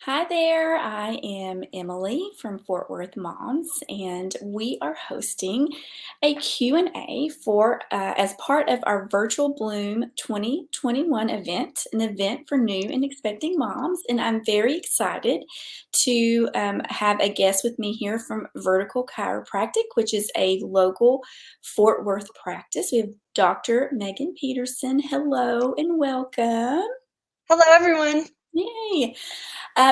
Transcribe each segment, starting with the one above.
Hi there, I am Emily from Fort Worth Moms, and we are hosting a Q&A for as part of our Virtual Bloom 2021 event, an event for new and expecting moms. And I'm very excited to have a guest with me here from Vertical Chiropractic, which is a local Fort Worth practice. We have Dr. Megan Peterson. Hello and welcome. Hello, everyone. Yay.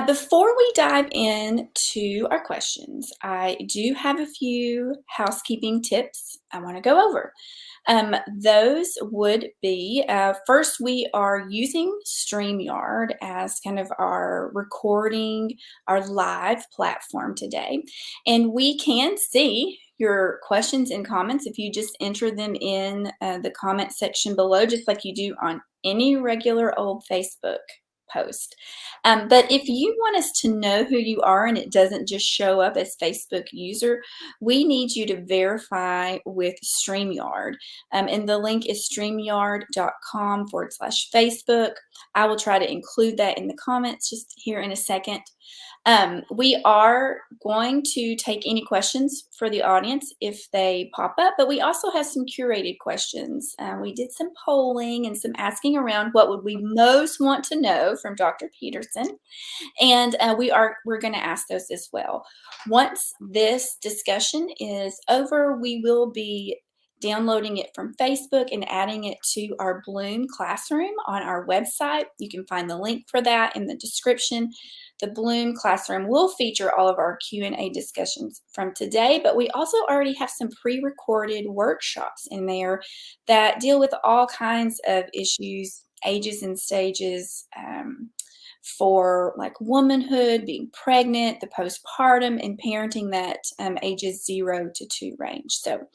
Before we dive into our questions, I do have a few housekeeping tips I want to go over. Those would be first, we are using StreamYard as kind of our recording, our live platform today. And we can see your questions and comments if you just enter them in the comment section below, just like you do on any regular old Facebook post. But if you want us to know who you are and it doesn't just show up as Facebook user, we need you to verify with StreamYard. And the link is streamyard.com/Facebook. I will try to include that in the comments just here in a second. We are going to take any questions for the audience if they pop up, but we also have some curated questions. We did some polling and some asking around what would we most want to know from Dr. Peterson, and we're going to ask those as well. Once this discussion is over, we will be downloading it from Facebook and adding it to our Bloom Classroom on our website. You can find the link for that in the description. The Bloom Classroom will feature all of our Q&A discussions from today, but we also already have some pre-recorded workshops in there that deal with all kinds of issues, ages and stages, for like womanhood, being pregnant, the postpartum, and parenting that ages 0 to 2 range. So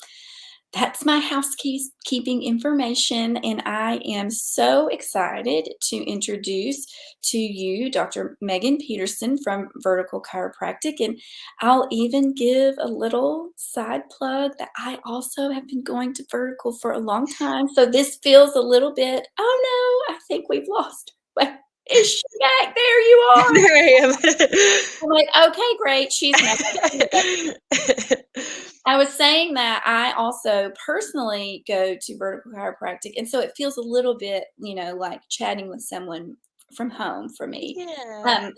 that's my housekeeping information, and I am so excited to introduce to you Dr. Megan Peterson from Vertical Chiropractic, and I'll even give a little side plug that I also have been going to Vertical for a long time, so this feels a little bit, "Oh, no, I think we've lost her. Is she back? There you are." There I I'm like, "Okay, great, she's back." I was saying that I also personally go to Vertical Chiropractic, and so it feels a little bit, like chatting with someone from home for me. Yeah.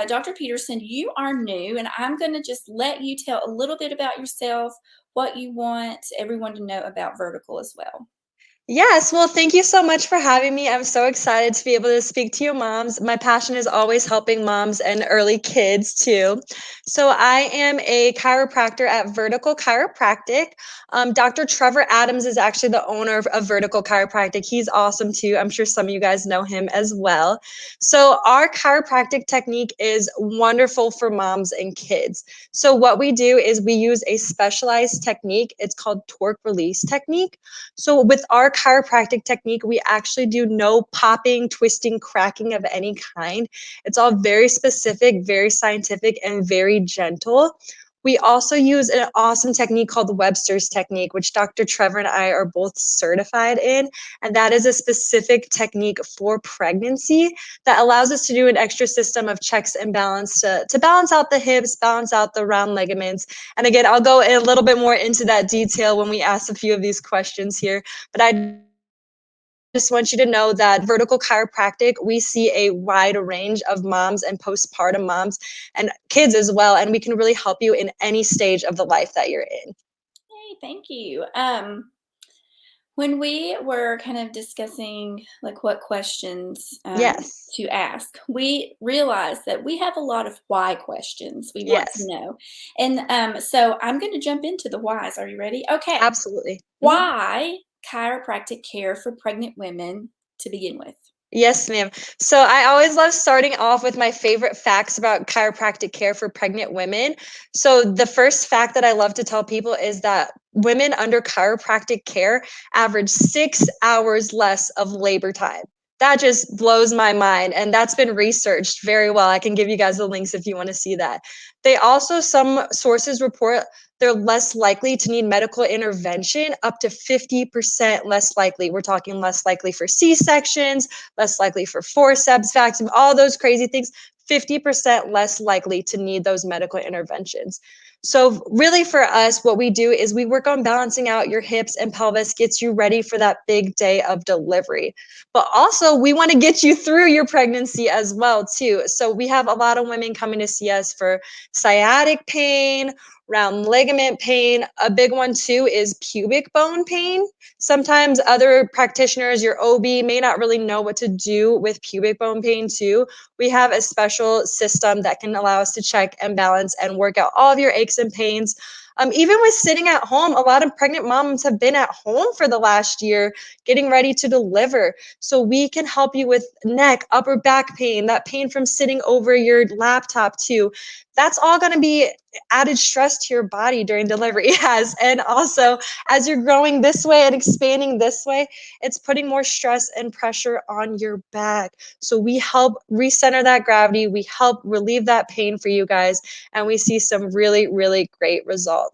Dr. Peterson, you are new, and I'm going to just let you tell a little bit about yourself, what you want everyone to know about Vertical as well. Yes, well, thank you so much for having me. I'm so excited to be able to speak to you moms. My passion is always helping moms and early kids too. So I am a chiropractor at Vertical Chiropractic. Dr. Trevor Adams is actually the owner of Vertical Chiropractic. He's awesome too. I'm sure some of you guys know him as well. So our chiropractic technique is wonderful for moms and kids. So what we do is we use a specialized technique. It's called torque release technique. So with our chiropractic technique, we actually do no popping, twisting, cracking of any kind. It's all very specific, very scientific, and very gentle. We also use an awesome technique called Webster's technique, which Dr. Trevor and I are both certified in. And that is a specific technique for pregnancy that allows us to do an extra system of checks and balance to balance out the hips, balance out the round ligaments. And again, I'll go a little bit more into that detail when we ask a few of these questions here. But I just want you to know that Vertical Chiropractic, we see a wide range of moms and postpartum moms and kids as well. And we can really help you in any stage of the life that you're in. Hey, thank you. When we were kind of discussing like what questions Yes. to ask, we realized that we have a lot of why questions we want to Yes. know. And so I'm going to jump into the whys. Are you ready? Okay. Absolutely. Mhm. Why chiropractic care for pregnant women to begin with? Yes, ma'am. So I always love starting off with my favorite facts about chiropractic care for pregnant women. So the first fact that I love to tell people is that women under chiropractic care average 6 hours less of labor time. That just blows my mind. And that's been researched very well. I can give you guys the links if you want to see that. They also, some sources report they're less likely to need medical intervention, up to 50% less likely. We're talking less likely for C-sections, less likely for forceps, vacuum, all those crazy things. 50% less likely to need those medical interventions. So, really, for us, what we do is we work on balancing out your hips and pelvis, gets you ready for that big day of delivery. But also, we want to get you through your pregnancy as well, too. So, we have a lot of women coming to see us for sciatic pain, round ligament pain. A big one, too, is pubic bone pain. Sometimes other practitioners, your OB, may not really know what to do with pubic bone pain, too. We have a special system that can allow us to check and balance and work out all of your aches and pains. Even with sitting at home, a lot of pregnant moms have been at home for the last year getting ready to deliver. So we can help you with neck, upper back pain, that pain from sitting over your laptop too. That's all going to be added stress to your body during delivery. And also, as you're growing this way and expanding this way, it's putting more stress and pressure on your back. So we help recenter that gravity, we help relieve that pain for you guys, and we see some really, really great results.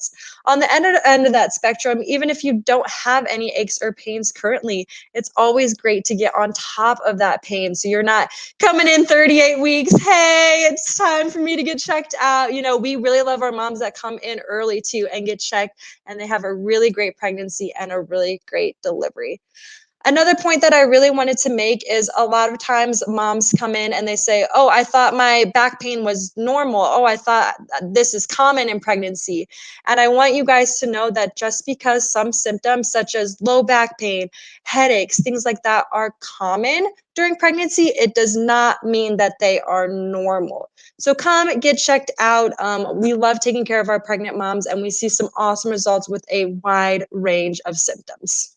On the end of that spectrum, even if you don't have any aches or pains currently, it's always great to get on top of that pain. So you're not coming in 38 weeks, hey, it's time for me to get checked out. We really love our moms that come in early too and get checked, and they have a really great pregnancy and a really great delivery. Another point that I really wanted to make is a lot of times moms come in and they say, "Oh, I thought my back pain was normal. Oh, I thought this is common in pregnancy." And I want you guys to know that just because some symptoms, such as low back pain, headaches, things like that, are common during pregnancy, it does not mean that they are normal. So come get checked out. We love taking care of our pregnant moms, and we see some awesome results with a wide range of symptoms.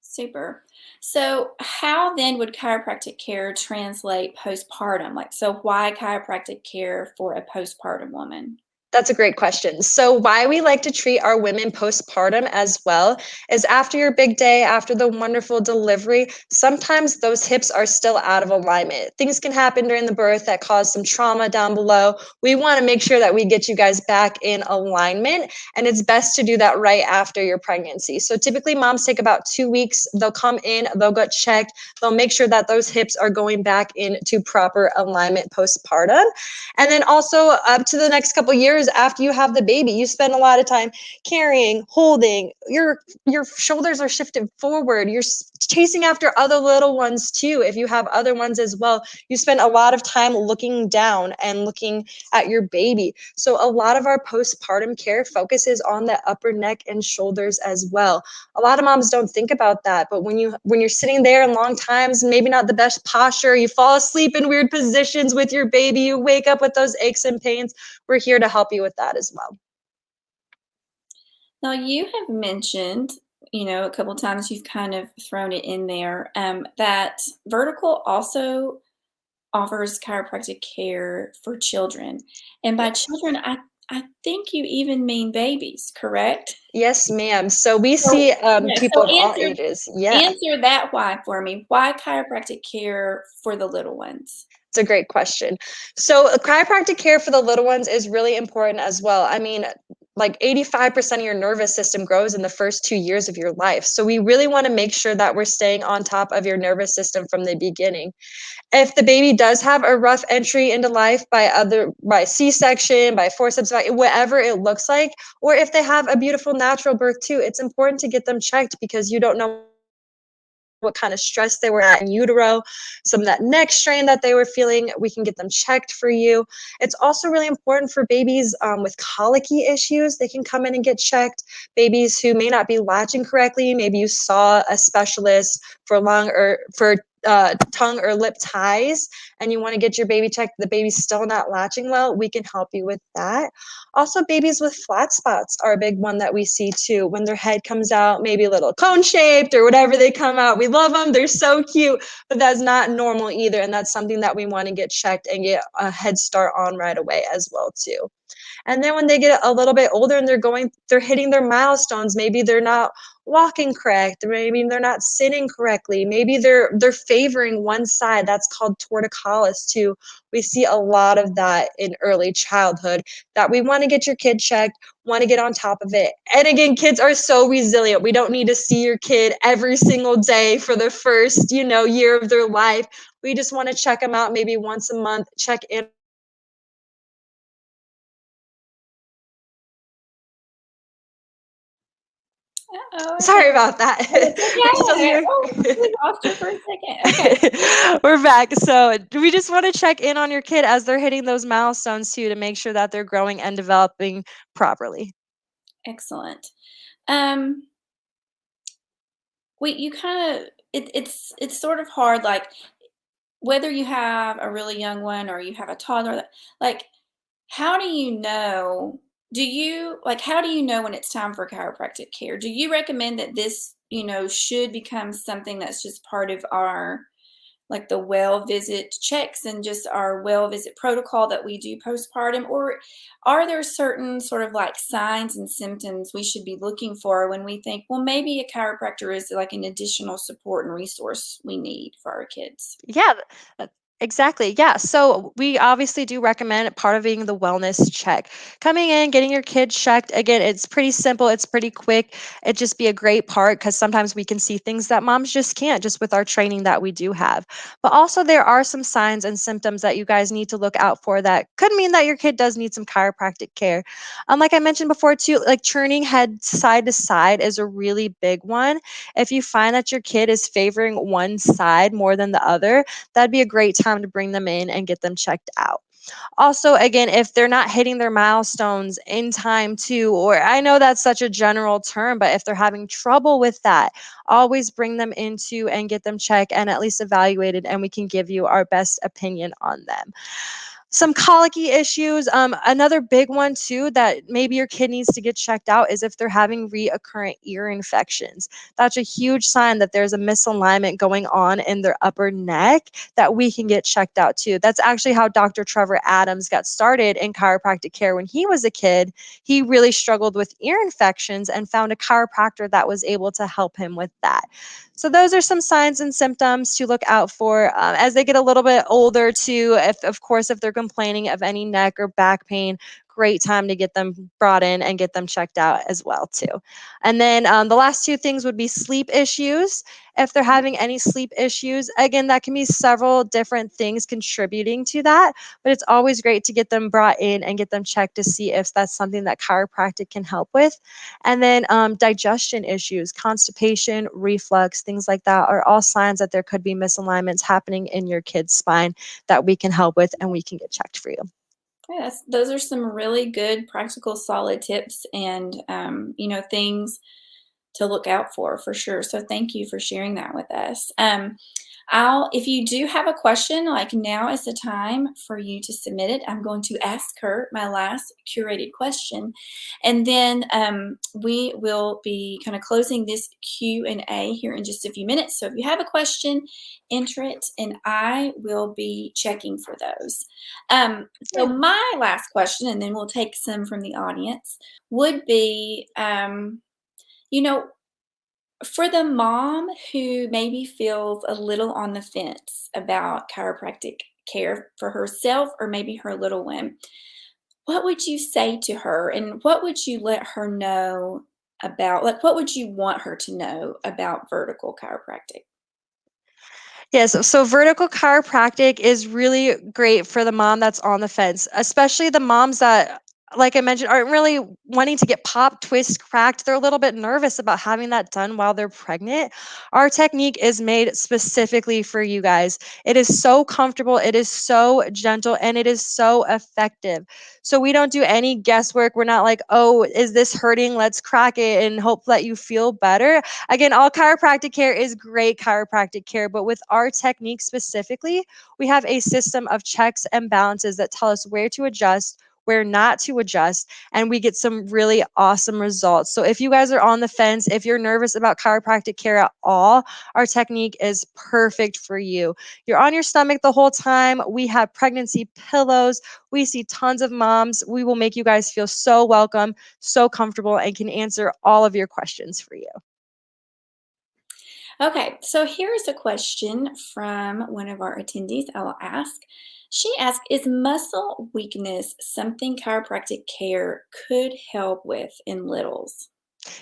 Super. So, how then would chiropractic care translate postpartum? Like, so why chiropractic care for a postpartum woman? That's a great question. So, why we like to treat our women postpartum as well is after your big day, after the wonderful delivery, sometimes those hips are still out of alignment. Things can happen during the birth that cause some trauma down below. We want to make sure that we get you guys back in alignment, and it's best to do that right after your pregnancy. So, typically, moms take about 2 weeks. They'll come in, they'll get checked, they'll make sure that those hips are going back into proper alignment postpartum. And then also up to the next couple years after you have the baby, you spend a lot of time carrying, holding. Your shoulders are shifted forward. You're chasing after other little ones too. If you have other ones as well, you spend a lot of time looking down and looking at your baby. So a lot of our postpartum care focuses on the upper neck and shoulders as well. A lot of moms don't think about that, but when you're sitting there in long times, maybe not the best posture, you fall asleep in weird positions with your baby, you wake up with those aches and pains, we're here to help you with that as well. Now, you have mentioned, a couple times you've kind of thrown it in there, that vertical also offers chiropractic care for children. And by children, I think you even mean babies, correct? Yes, ma'am. So we So, see yeah, people so of all ages. Yeah. answer that why for me. Why chiropractic care for the little ones? It's a great question. So, chiropractic care for the little ones is really important as well. I mean, like 85% of your nervous system grows in the first 2 years of your life. So, we really want to make sure that we're staying on top of your nervous system from the beginning. If the baby does have a rough entry into life by C-section, by forceps, by whatever it looks like, or if they have a beautiful natural birth too, it's important to get them checked because you don't know what kind of stress they were at in utero, some of that neck strain that they were feeling. We can get them checked for you. It's also really important for babies with colicky issues. They can come in and get checked. Babies who may not be latching correctly, maybe you saw a specialist for lung or for tongue or lip ties, and you want to get your baby checked, the baby's still not latching well, we can help you with that. Also, babies with flat spots are a big one that we see too. When their head comes out, maybe a little cone shaped or whatever they come out. We love them. They're so cute, but that's not normal either. And that's something that we want to get checked and get a head start on right away as well too. And then when they get a little bit older and they're hitting their milestones, maybe they're not walking correct, maybe they're not sitting correctly, maybe they're favoring one side. That's called torticollis too. We see a lot of that in early childhood, that we want to get your kid checked, want to get on top of it. And again, kids are so resilient. We don't need to see your kid every single day for the first, year of their life. We just want to check them out maybe once a month, check in. Uh-oh, I think Sorry about that. oh, it's We're still okay. here. Oh, we lost her for a second. Okay, We're back. So, we just want to check in on your kid as they're hitting those milestones too, to make sure that they're growing and developing properly. excellent. Um, you kind of it's sort of hard, like whether you have a really young one or you have a toddler. Like, how do you know? How do you know when it's time for chiropractic care? Do you recommend that this, should become something that's just part of our like the well visit checks and just our well visit protocol that we do postpartum? Or are there certain sort of like signs and symptoms we should be looking for when we think, well, maybe a chiropractor is like an additional support and resource we need for our kids? Yeah, exactly. Yeah. So we obviously do recommend part of being the wellness check. Coming in, getting your kids checked. Again, it's pretty simple, it's pretty quick. It just be a great part because sometimes we can see things that moms just can't, just with our training that we do have. But also, there are some signs and symptoms that you guys need to look out for that could mean that your kid does need some chiropractic care. Like I mentioned before, too, like churning head side to side is a really big one. If you find that your kid is favoring one side more than the other, that'd be a great time to bring them in and get them checked out. Also, again, if they're not hitting their milestones in time too, or I know that's such a general term, but if they're having trouble with that, always bring them into and get them checked and at least evaluated, and we can give you our best opinion on them. Some colicky issues. Another big one too that maybe your kid needs to get checked out is if they're having reoccurrent ear infections. That's a huge sign that there's a misalignment going on in their upper neck that we can get checked out too. That's actually how Dr. Trevor Adams got started in chiropractic care when he was a kid. He really struggled with ear infections and found a chiropractor that was able to help him with that. So those are some signs and symptoms to look out for as they get a little bit older too. If of course if they're complaining of any neck or back pain, great time to get them brought in and get them checked out as well too. And then the last two things would be sleep issues. If they're having any sleep issues, again, that can be several different things contributing to that, but it's always great to get them brought in and get them checked to see if that's something that chiropractic can help with. And then digestion issues, constipation, reflux, things like that are all signs that there could be misalignments happening in your kid's spine that we can help with and we can get checked for you. Yes, those are some really good, practical, solid tips and things to look out for sure. So thank you for sharing that with us. If you do have a question, like now is the time for you to submit it. I'm going to ask her my last curated question, and then we will be kind of closing this Q&A here in just a few minutes. So if you have a question, enter it, and I will be checking for those. So Yeah. my last question, and then we'll take some from the audience, would be, you know, for the mom who maybe feels a little on the fence about chiropractic care for herself or maybe her little one, what would you say to her and what would you let her know about, like, what would you want her to know about vertical chiropractic? Yes, so vertical chiropractic is really great for the mom that's on the fence, especially the moms that, like I mentioned, aren't really wanting to get popped, twist, cracked. They're a little bit nervous about having that done while they're pregnant. Our technique is made specifically for you guys. It is so comfortable, it is so gentle, and it is so effective. So we don't do any guesswork. We're not like, oh, is this hurting? Let's crack it and hope that you feel better. Again, all chiropractic care is great chiropractic care, but with our technique specifically, we have a system of checks and balances that tell us where to adjust, where not to adjust, and we get some really awesome results. So if you guys are on the fence, if you're nervous about chiropractic care at all, our technique is perfect for you. You're on your stomach the whole time. We have pregnancy pillows. We see tons of moms. We will make you guys feel so welcome, so comfortable, and can answer all of your questions for you. Okay, so here is a question from one of our attendees I will ask. She asked, is muscle weakness something chiropractic care could help with in littles?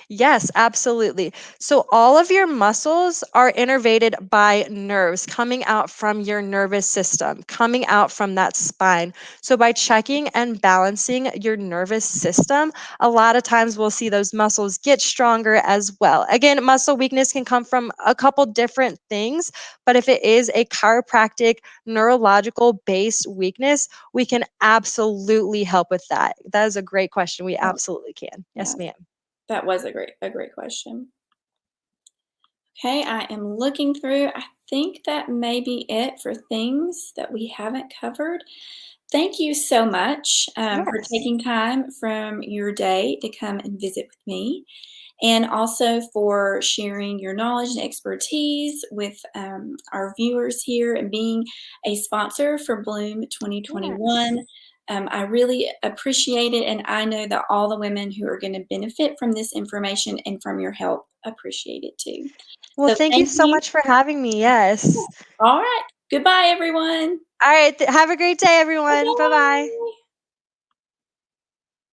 Yes, absolutely. So all of your muscles are innervated by nerves coming out from your nervous system, coming out from that spine. So by checking and balancing your nervous system, a lot of times we'll see those muscles get stronger as well. Again, muscle weakness can come from a couple different things, but if it is a chiropractic neurological based weakness, we can absolutely help with that. That is a great question. We Oh, absolutely can. yeah, Yes, ma'am. that was a great question. Okay, I am looking through. I think that may be it for things that we haven't covered. Thank you so much for Yes. taking time from your day to come and visit with me, and also for sharing your knowledge and expertise with our viewers here and being a sponsor for Bloom Yes. 2021. I really appreciate it, and I know that all the women who are going to benefit from this information and from your help appreciate it too. Well, So thank you thank so you. much for having me. Yes. All right. Goodbye, everyone. All right. Have a great day, everyone. Bye bye.